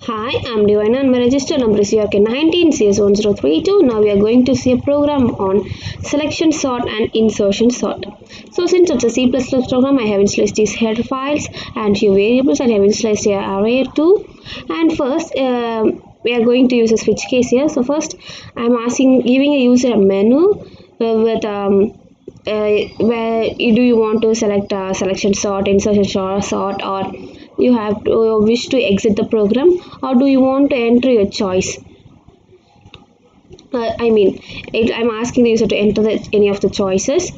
Hi, I'm Divina and my register number is UK19CS1032. Now we are going to see a program on selection sort and insertion sort. So since it's a C++ program, I have initialized these header files and few variables and I have initialized an array too. And first, we are going to use a switch case here. So first, I'm giving a user a menu with where do you want to select selection sort, insertion sort, or you have to wish to exit the program, or do you want to enter your choice. I'm asking the user to enter any of the choices.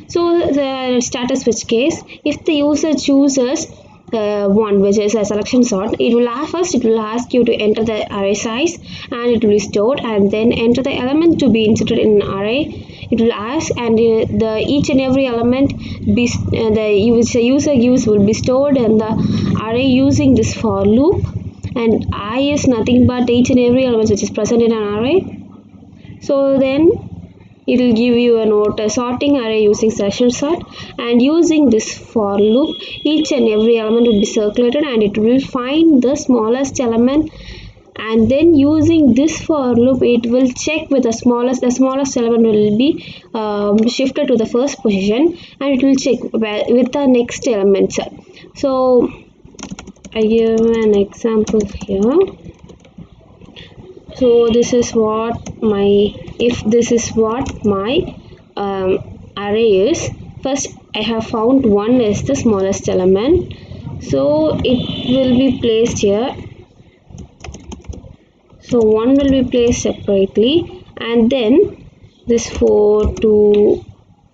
So the status switch case, if the user chooses one, which is a selection sort, it will ask you to enter the array size and it will be stored, and then enter the element to be inserted in an array. It will ask, and the each and every element the user gives will be stored in the array using this for loop, and I is nothing but each and every element which is present in an array. So then it will give you a sorting array using selection sort, and using this for loop each and every element will be circulated and it will find the smallest element, and then using this for loop it will check with the smallest element will be shifted to the first position, and it will check with the next elements. So I give an example here. So this is what my array is. First I have found 1 is the smallest element, so it will be placed here. So 1 will be placed separately, and then this 4, 2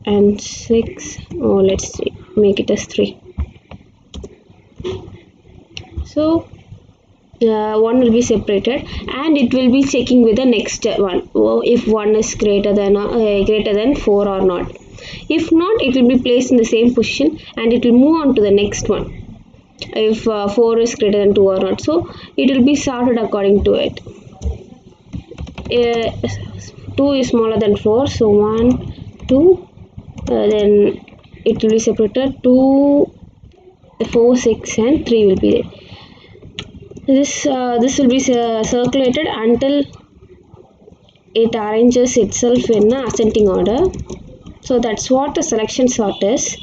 and 6, let's make it as 3. So 1 will be separated and it will be checking with the next one if 1 is greater than 4 or not. If not, it will be placed in the same position and it will move on to the next one if 4 is greater than 2 or not. So it will be sorted according to it. 2 is smaller than 4, so 1, 2, then it will be separated. 2, 4, 6 and 3 will be there. This will be circulated until it arranges itself in ascending order. So that's what the selection sort is.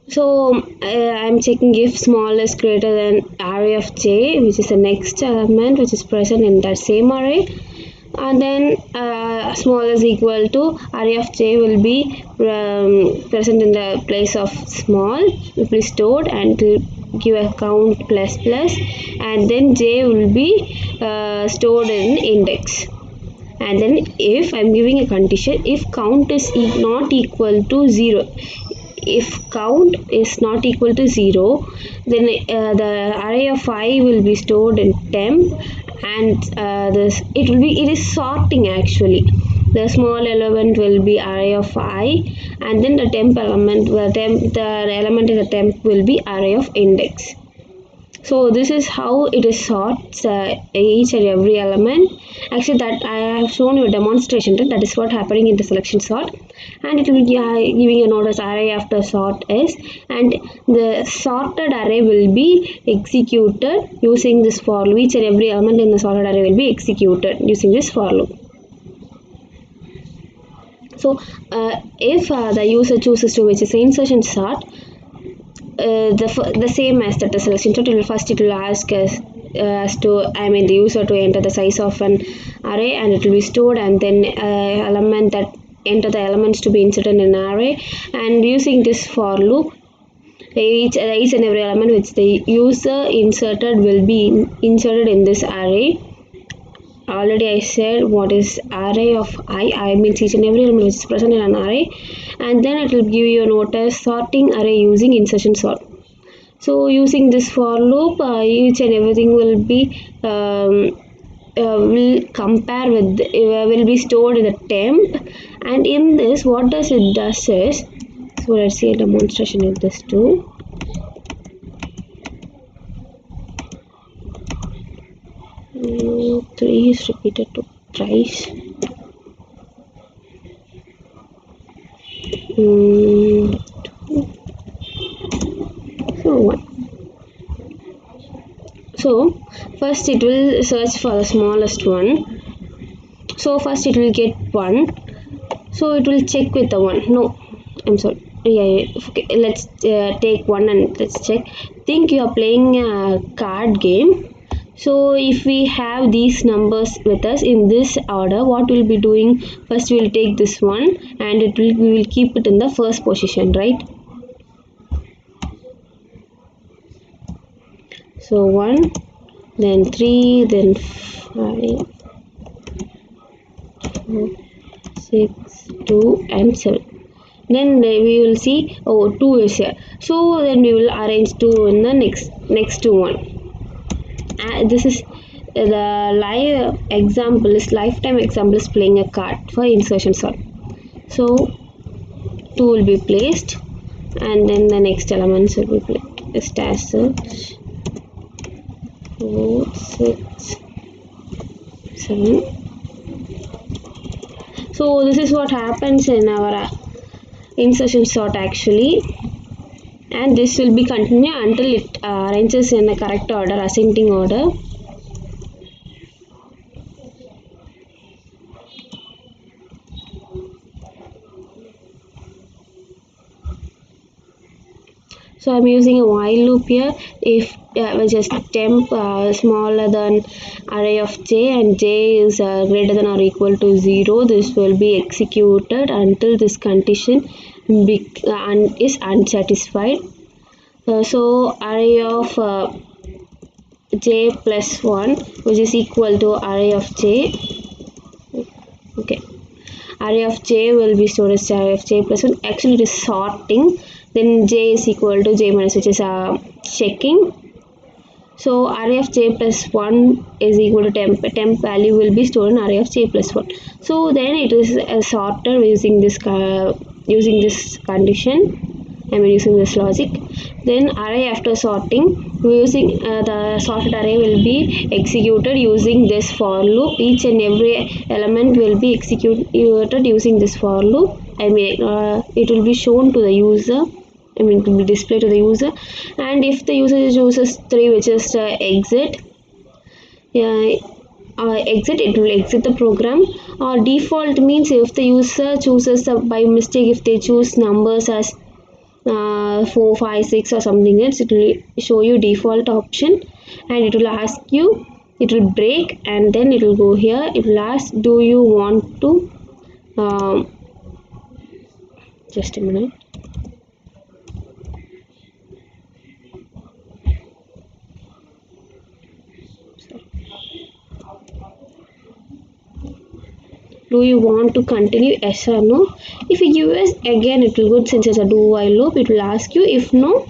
So I'm checking if small is greater than array of j, which is the next element which is present in that same array, and then small is equal to array of j will be present in the place of small, will be stored and will give a count plus plus, and then j will be stored in index. And then if I'm giving a condition, if count is not equal to 0, if count is not equal to 0, then the array of I will be stored in temp, and it is sorting actually. The small element will be array of I, and then the temp element, the element in the temp will be array of index. So this is how it is sorts each and every element. Actually, that I have shown you a demonstration that is what happening in the selection sort, and it will be giving a notice array after sort is, and the sorted array will be executed using this for loop. Each and every element in the sorted array will be executed using this for loop. So if the user chooses to, which is insertion sort, the same as the selection sort, it will ask us the user to enter the size of an array, and it will be stored, and then enter the elements to be inserted in an array, and using this for loop each and every element which the user inserted will be inserted in this array. Already I said what is array of I means each and every element which is present in an array, and then it will give you a notice sorting array using insertion sort. So using this for loop, each and everything will be will compare with will be stored in the temp, and in this what does it does is, so let's see a demonstration of this too. Three is repeated thrice. 2 first it will search for the smallest one. So first it will get 1, so it will check with the 1. No, I'm sorry. Yeah. Okay, let's take 1 and let's check. Think you are playing a card game. So if we have these numbers with us in this order, what we'll be doing, first we will take this one and we will keep it in the first position, right? So 1, then 3, then 5, 4, 6, 2 and 7. Then we will see, oh, 2 is here, so then we will arrange 2 in the next to 1. This is the lifetime example is playing a card for insertion sort. So 2 will be placed and then the next elements will be placed. Stash search 4, 6, 7. So this is what happens in our insertion sort actually, and this will be continue until it arranges in the correct order, ascending order. So I'm using a while loop here. If which is temp smaller than array of j and j is greater than or equal to 0, this will be executed until this condition is unsatisfied. So array of j plus 1, which is equal to array of j. Okay, array of j will be stored as array of j plus 1. Actually it is sorting, then j is equal to j minus, which is checking. So array of j plus 1 is equal to temp value will be stored in array of j plus 1. So then it is a sorter using this condition. I am using this logic. Then array after sorting, using the sorted array will be executed using this for loop. Each and every element will be executed using this for loop. I mean it will be shown to the user. I mean, it will be displayed to the user, and if the user chooses 3, which is exit, exit, it will exit the program. Or default means if the user chooses by mistake, if they choose numbers as 4, 5, 6 or something else, it will show you default option, and it will ask you, it will break, and then it will go here. It will ask, do you want to just a minute. Do you want to continue, yes or no? If you give yes, again it will go, since it's a do while loop, it will ask you. If no,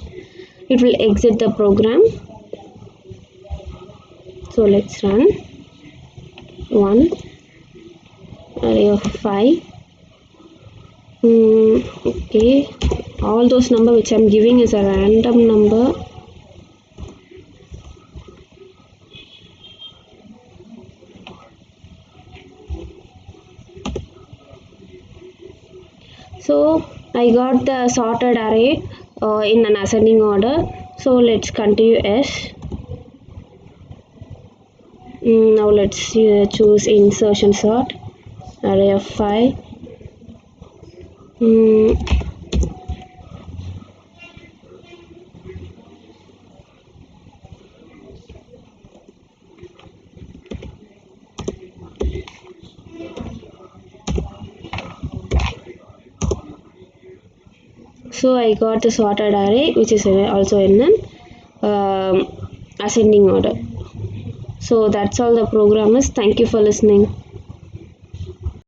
it will exit the program. So let's run. 1, array of 5. Okay, all those number which I'm giving is a random number. So I got the sorted array in an ascending order. So let's continue S. Now let's choose insertion sort, array of 5. So I got the sorted array, which is also in an ascending order. So that's all the program is. Thank you for listening.